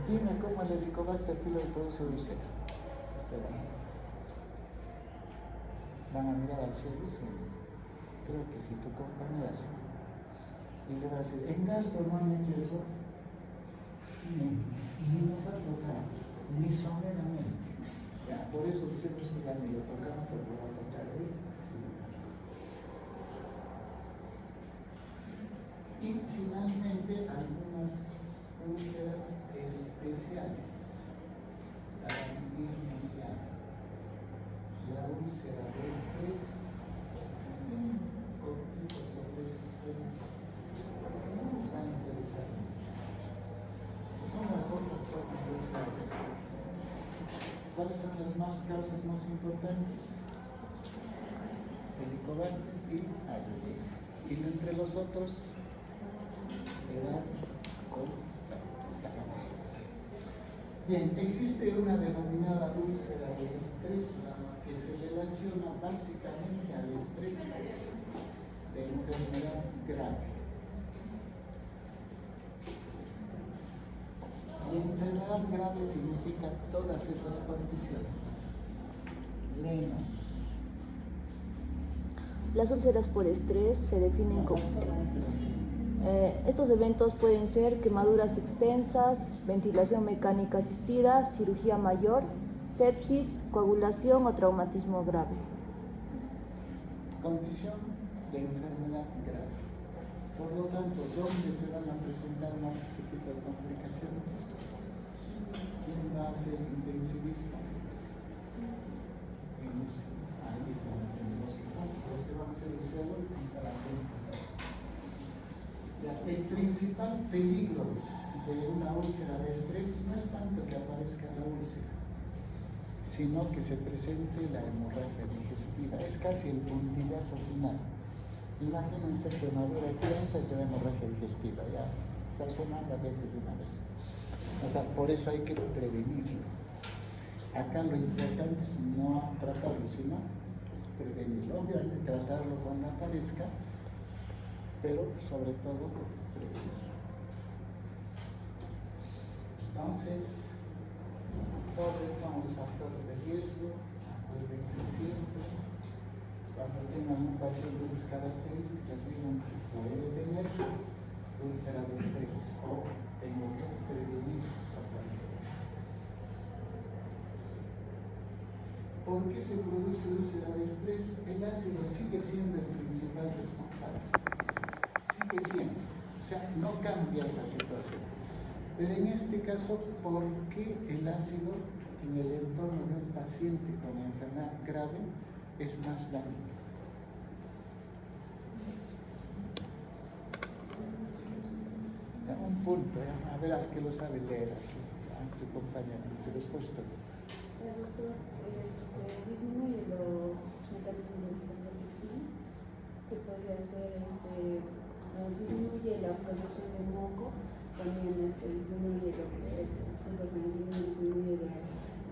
dime cómo el Helicobacter pylori produce úlcera. Van a mirar al cielo y dicen, creo que si tu compañera sí. Y le va a decir, en gastro no han hecho eso, ni nos ha tocado, ni someramente. Ya, por eso decimos que ya ni lo tocaron, pero lo va a tocar él. Sí. Y finalmente algunas úlceras especiales para iniciar. La úlcera de estrés, un poquito sobre estos temas, porque no nos va a interesar mucho. Son las otras formas de úlcera de estrés. ¿Cuáles son las causas más importantes? Helicobacter y Aedes. Y entre los otros, edad o tacamosa. Bien, existe una denominada úlcera de estrés que se relaciona básicamente al estrés de enfermedad grave. Y enfermedad grave significa todas esas condiciones. Leemos. Las úlceras por estrés se definen como... estos eventos pueden ser quemaduras extensas, ventilación mecánica asistida, cirugía mayor, sepsis, coagulación o traumatismo grave. Condición de enfermedad grave. Por lo tanto, ¿dónde se van a presentar más este tipo de complicaciones? ¿Quién va a ser intensivista? Ahí es donde los que están, los que van a ser el suelo y estar atentos a esto. El principal peligro de una úlcera de estrés no es tanto que aparezca la úlcera, sino que se presente la hemorragia digestiva. Es casi el puntillazo final. Imagínense quemadura extensa y que da hemorragia digestiva. Ya, esa semana vete de una vez. O sea, por eso hay que prevenirlo. Acá lo importante es no tratarlo, sino prevenirlo. Obviamente tratarlo cuando aparezca, pero sobre todo prevenirlo. Entonces, todos esos son los factores de riesgo. Acuérdense siempre, cuando tengan un paciente de esas características, digan, puede tener úlcera de estrés o tengo que prevenir los factores de riesgo. ¿Por qué se produce úlcera de estrés? El ácido sigue siendo el principal responsable. Sigue siendo. O sea, no cambia esa situación. Pero en este caso, ¿por qué el ácido en el entorno de un paciente con enfermedad grave es más dañino? Un punto, a ver al que lo sabe leer, así, a tu compañero, te respuesta. Doctor, disminuye los mecanismos de cicatrización, que podría ser, disminuye la producción de moco, también disminuye lo que es el flujo sanguíneo, disminuye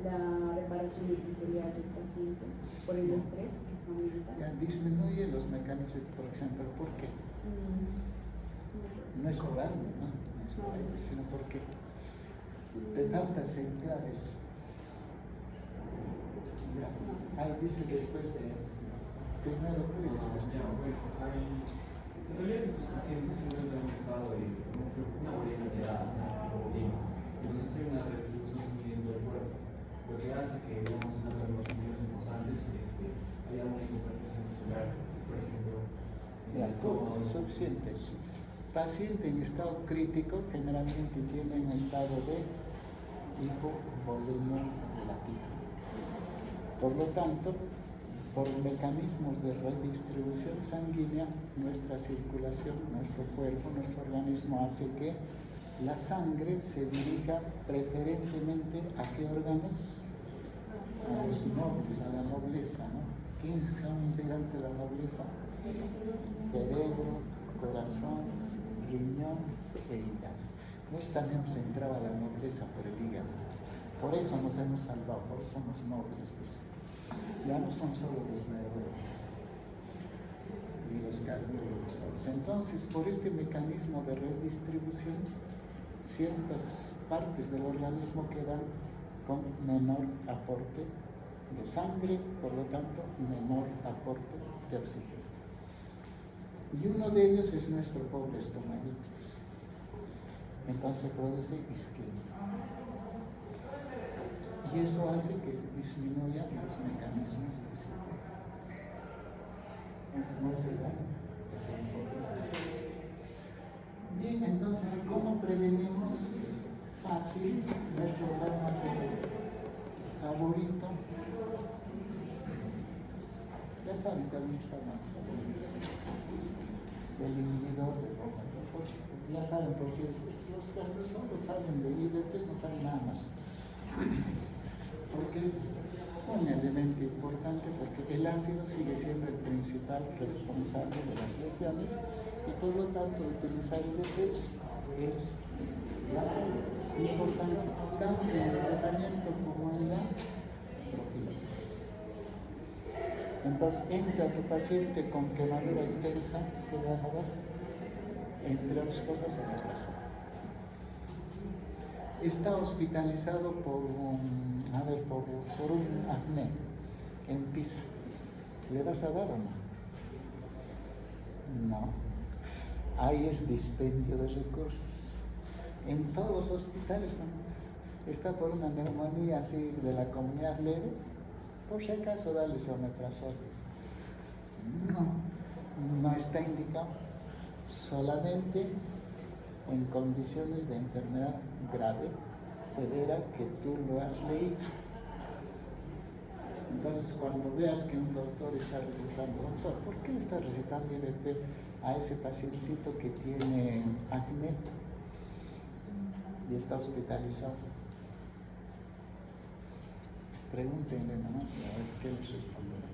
la reparación epitelial del paciente por el estrés que se aumenta. Ya, disminuye los mecanismos de protección, pero ¿por qué? No es por algo, ¿no? No es por algo, sino porque te falta centrar eso. Ya, ahí dice después de primero tú y después tú. En realidad estos pacientes se encuentran en un estado de una bolina alterada, una bolina, entonces hay una redistribución sanguínea del cuerpo, lo que hace que, digamos, en otras los importantes haya una hipoperfusión celular, por ejemplo. Ya, suficiente. Paciente en estado crítico generalmente tiene un estado de hipovolemia relativa. Por lo tanto, por mecanismos de redistribución sanguínea, nuestra circulación, nuestro cuerpo, nuestro organismo hace que la sangre se dirija preferentemente a qué órganos? a los nobles, a la nobleza, ¿no? ¿Quiénes son integrantes de la nobleza? Cerebro, corazón, riñón e hígado. Nosotros también se entraba la nobleza por el hígado. Por eso nos hemos salvado, por eso somos nobles, dice. Ya no son solo los neurólogos y los cardiólogos solos. Entonces, por este mecanismo de redistribución, ciertas partes del organismo quedan con menor aporte de sangre, por lo tanto, menor aporte de oxígeno. Y uno de ellos es nuestro pobre estomaguito. Entonces produce isquemia. Y eso hace que se disminuyan los mecanismos de circulación. Entonces no se daña, eso es importante. Bien, entonces, ¿cómo prevenimos? Fácil, nuestro fármaco favorito. Ya saben cuál es el fármaco favorito. El inhibidor de roja. Ya saben, porque los gastrosolos salen de IBPs, no saben nada más. Porque es un elemento importante, porque el ácido sigue siendo el principal responsable de las lesiones y por lo tanto utilizar IBPs es la importancia tanto en el tratamiento como en la profilaxis. Entonces, entra tu paciente con quemadura intensa, ¿qué le vas a dar? Entre otras cosas, omeprazol. Está hospitalizado por un acné en piso. ¿Le vas a dar o no? No. Ahí es dispendio de recursos. En todos los hospitales está por una neumonía así de la comunidad leve. Por si acaso, dale omeprazol. No está indicado. Solamente en condiciones de enfermedad grave, severa, que tú lo has leído. Entonces, cuando veas que un doctor está recetando, doctor, ¿por qué le está recetando IBP a ese pacientito que tiene acné y está hospitalizado? Pregúntenle nomás a ver qué les responderá.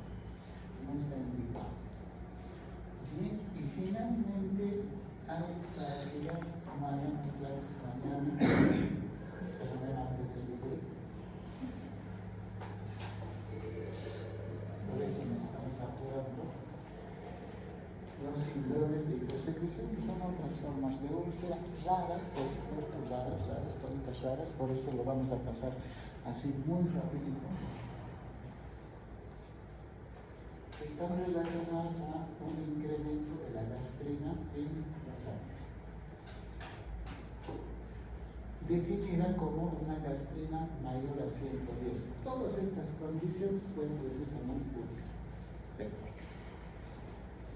No está indicado. Bien, y finalmente hay para que ya tomaremos clases mañana, se lo ven antes del video. Por eso nos estamos apurando. Los síndromes de hipersecreción, que son otras formas de úlcera, raras, por supuesto, raras, toditas raras, por eso lo vamos a pasar así muy rapidito. Están relacionados a un incremento de la gastrina en la sangre, definida como una gastrina mayor a 110. Todas estas condiciones pueden decir también úlcera,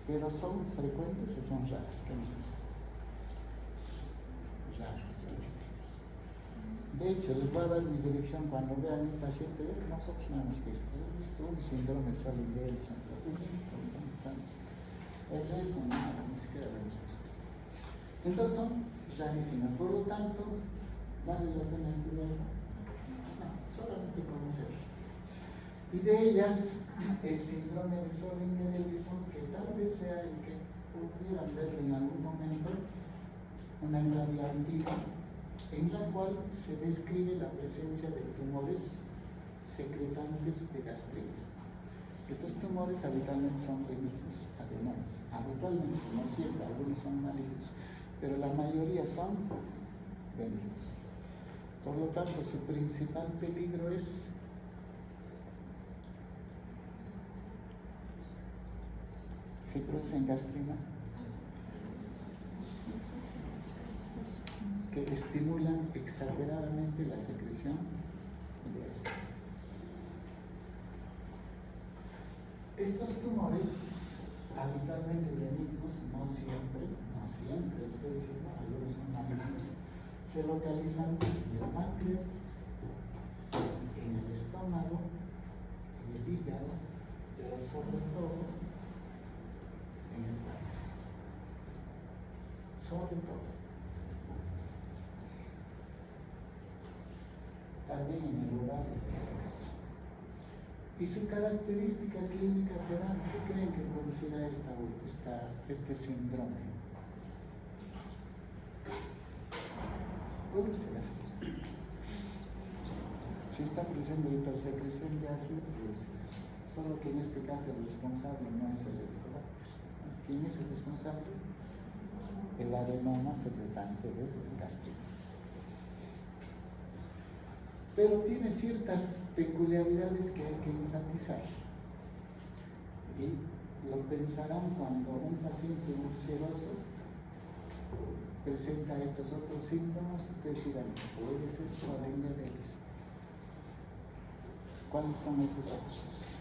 pero son frecuentes o son raras. ¿Qué nos dice? Raras, rarísimas. De hecho, les voy a dar mi dirección cuando vean un paciente. Nosotros no hemos visto. He visto un síndrome Soli-Gelson, el resto nada, ni siquiera lo hemos visto. Entonces son rarísimas. Por lo tanto, ¿vale la pena estudiarlo? No, solamente conocerlo. Y de ellas, el síndrome de Soli-Gelson, que tal vez sea el que pudieran ver en algún momento, una enfermedad antigua, en la cual se describe la presencia de tumores secretantes de gastrina. Estos tumores habitualmente son benignos, adenomas. Habitualmente, no siempre, algunos son malignos, pero la mayoría son benignos. Por lo tanto, su principal peligro es si producen gastrina, que estimulan exageradamente la secreción de ácido. Estos tumores, habitualmente benignos, no siempre, estoy diciendo, algunos son malignos, se localizan en el páncreas, en el estómago, en el hígado, pero sobre todo en el páncreas. Sobre todo. También en el lugar, en ese caso. ¿Y su característica clínica será? ¿Qué creen que producirá este síndrome? Úlcera. Si está produciendo hipersecreción de ácido, úlcera. Solo que en este caso el responsable no es el helicobacter. ¿Quién es el responsable? El adenoma secretante del gastrito. Pero tiene ciertas peculiaridades que hay que enfatizar. Y lo pensarán cuando un paciente ulceroso presenta estos otros síntomas, ustedes dirán, puede ser Solenga-Ellis. ¿Cuáles son esos otros?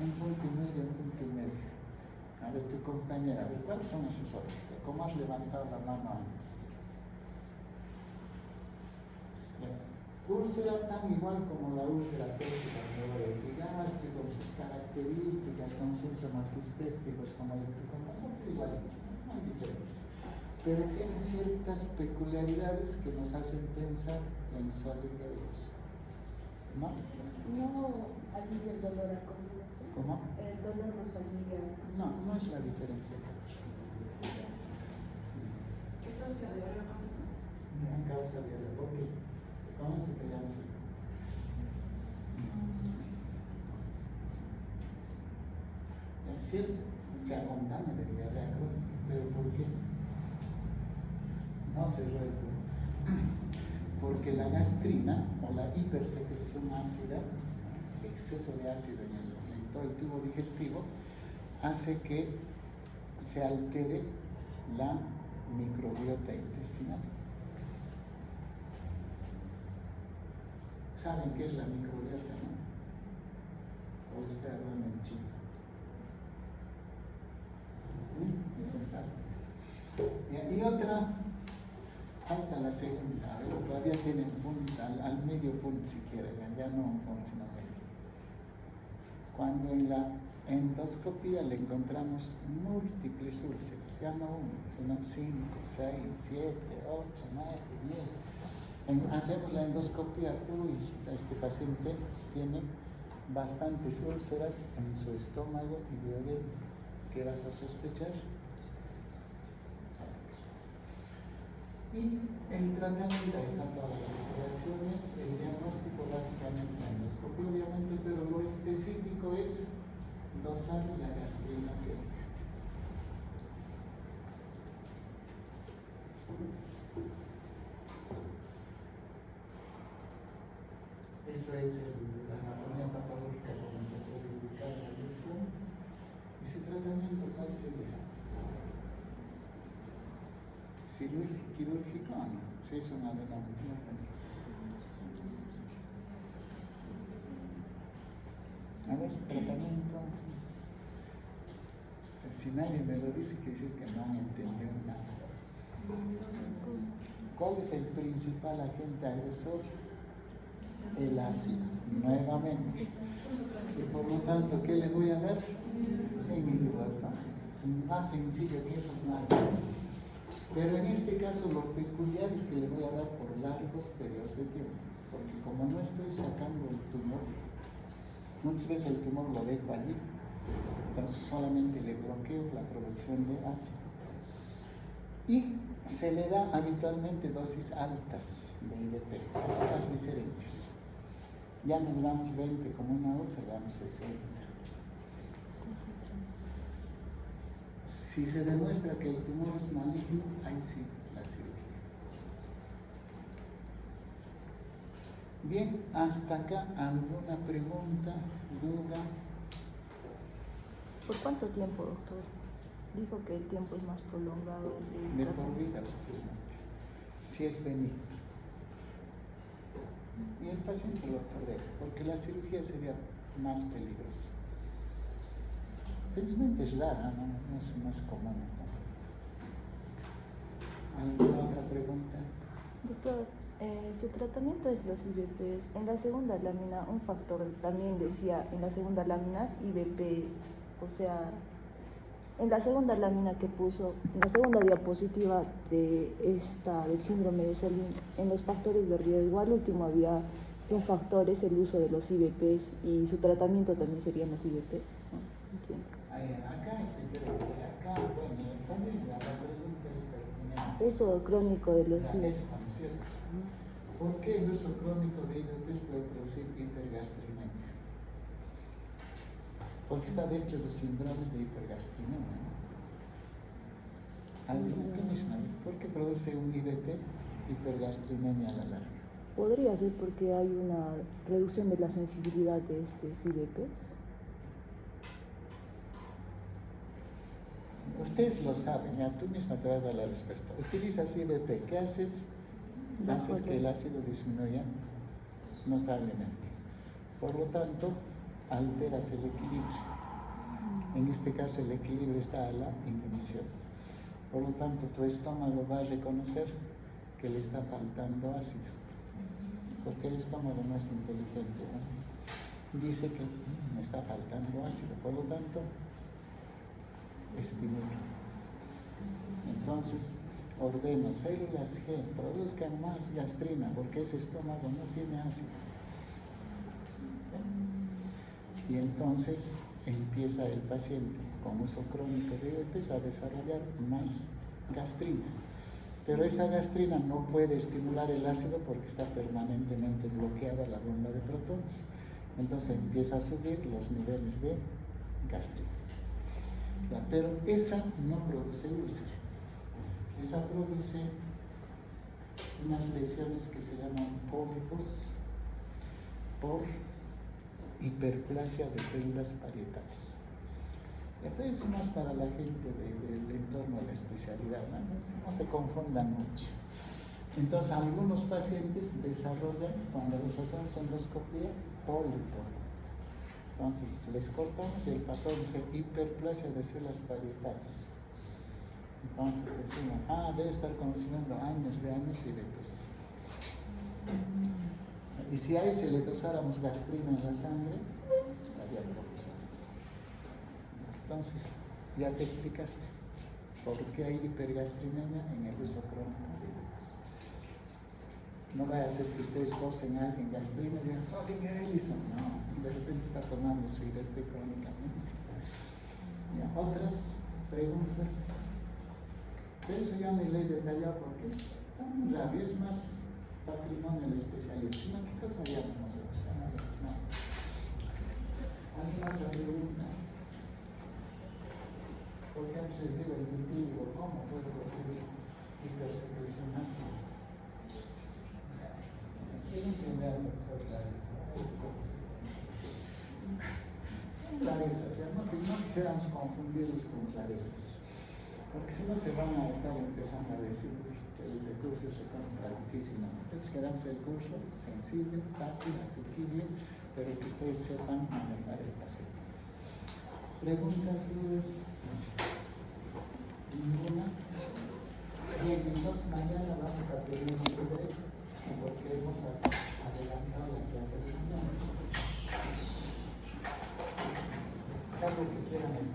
Un punto y medio. A ver, tu compañera, a ver, ¿cuáles son esos otros? ¿Cómo has levantado la mano antes? Úlcera tan igual como la úlcera péptica del dolor epigástrico, con sus características, con síntomas dispépticos como el igualito, no hay diferencia. Pero tiene ciertas peculiaridades que nos hacen pensar en Solenga-Ellis. ¿No? No alivia el dolor al completo. ¿Cómo? El dolor nos alivia. No, no es la diferencia. ¿Qué estancia de diarrea crónica? Gran causa de diarrea. ¿Por qué? ¿Cómo se te llama así? Es cierto, se acompaña de diarrea crónica, pero ¿por qué? No cerró el punto. Porque la gastrina o la hipersecreción ácida, el exceso de ácido en todo el tubo digestivo, hace que se altere la microbiota intestinal. ¿Saben qué es la microbiota, no? ¿O le estoy hablando en chino? Ya lo saben. Y otra, falta la segunda, a ver, todavía tienen punto, al medio punto siquiera, ya no un punto, sino medio. Cuando en la endoscopía le encontramos múltiples úlceras, ya no uno, sino 5, 6, 7, 8, 9, 10. Hacemos la endoscopía, este paciente tiene bastantes úlceras en su estómago y duodeno. ¿Qué vas a sospechar? Y el tratamiento está todas las observaciones, el diagnóstico básicamente es la endoscopia, obviamente, pero lo específico es dosar la gastrina sérica. Eso es la anatomía patológica como se puede ubicar la lesión. ¿Y su tratamiento cuál sería? ¿Quirúrgico o no? Si es una adenoma. A ver, tratamiento. Si nadie me lo dice, quiere decir que no han entendido nada. ¿Cuál es el principal agente agresor? El ácido, nuevamente. Y por lo tanto, ¿qué le voy a dar? Inhibidores. Más sencillo que eso no hay. Pero en este caso lo peculiar es que le voy a dar por largos periodos de tiempo, porque como no estoy sacando el tumor, muchas veces el tumor lo dejo allí, entonces solamente le bloqueo la producción de ácido. Y se le da habitualmente dosis altas de IBP, esas son las diferencias. Ya no le damos 20 como una úlcera, le damos 60. Si se demuestra que el tumor es maligno, ahí sí, la cirugía. Bien, hasta acá, ¿alguna pregunta, duda? ¿Por cuánto tiempo, doctor? Dijo que el tiempo es más prolongado. De por vida, posiblemente, si es benigno. Y el paciente lo tolera, porque la cirugía sería más peligrosa. Felizmente es rara, no es común esta. ¿Alguna otra pregunta? Doctor, su tratamiento es los IBPs. En la segunda lámina, un factor también decía, en la segunda lámina IBP, o sea, en la segunda lámina que puso, en la segunda diapositiva del síndrome de Selin, en los factores de riesgo, al último había un factor es el uso de los IVPs y su tratamiento también serían los IVPs, ¿no? Entiendo. Acá es diferente. Acá, bueno, está bien, la pregunta es pertinente. Uso crónico de los Ya, IVPs. es tan cierto. ¿Por qué el uso crónico de IVPs puede producir hipergastrinemia? Porque está dentro de los síndromes de hipergastrinemia, ¿no? Tú misma, ¿por qué produce un IVP hipergastrinemia a la larga? Podría ser porque hay una reducción de la sensibilidad de estos IVPs. Ustedes lo saben, ya tú misma te vas a dar la respuesta. Utilizas IVP, ¿qué haces? Haces que el ácido disminuya notablemente. Por lo tanto, alteras el equilibrio. En este caso, el equilibrio está a la inhibición. Por lo tanto, tu estómago va a reconocer que le está faltando ácido. Porque el estómago no es inteligente, ¿no? Dice que me está faltando ácido. Por lo tanto, estimula. Entonces, ordeno células G, produzcan más gastrina, porque ese estómago no tiene ácido. Y entonces empieza el paciente con uso crónico de IVPs a desarrollar más gastrina. Pero esa gastrina no puede estimular el ácido porque está permanentemente bloqueada la bomba de protones. Entonces empieza a subir los niveles de gastrina. Pero esa no produce úlcera. Esa produce unas lesiones que se llaman pólipos por hiperplasia de células parietales. Esto es más para la gente del entorno de la especialidad, no se confundan mucho. Entonces, algunos pacientes desarrollan, cuando les hacemos endoscopía, pólipo. Entonces, les cortamos y el patrón dice hiperplasia de células parietales. Entonces decimos, debe estar consumiendo años de años y después. Y si a ese le dosáramos gastrina en la sangre, la diagnosticamos. Entonces, ya te explicaste por qué hay hipergastrinemia en el uso crónico de IVPs. No vaya a ser que ustedes dosen a alguien gastrina y digan, Solinger Ellison. No, de repente está tomando su IVP crónicamente. Ya, otras preguntas. Pero eso ya ni le he detallado porque es tan raro, es más patrimonio del especialista. Si no, ¿qué caso haríamos nosotros? No. ¿Alguna otra pregunta? Por qué antes les digo el vitíligo, ¿cómo puede producir hipersecreción ácida? Quiero entender al doctor Clarito. Son clarezas, ya no quisiéramos confundirlos con clarezas. Porque si no se van a estar empezando a decir que el curso es recontra difícil. Entonces queremos el curso sencillo, fácil, asequible, pero que ustedes sepan manejar el paciente. ¿Preguntas, dudas? ¿Ninguna? Bien, entonces mañana vamos a pedir un libre porque hemos adelantado la clase de mañana. ¿Saben que quieran el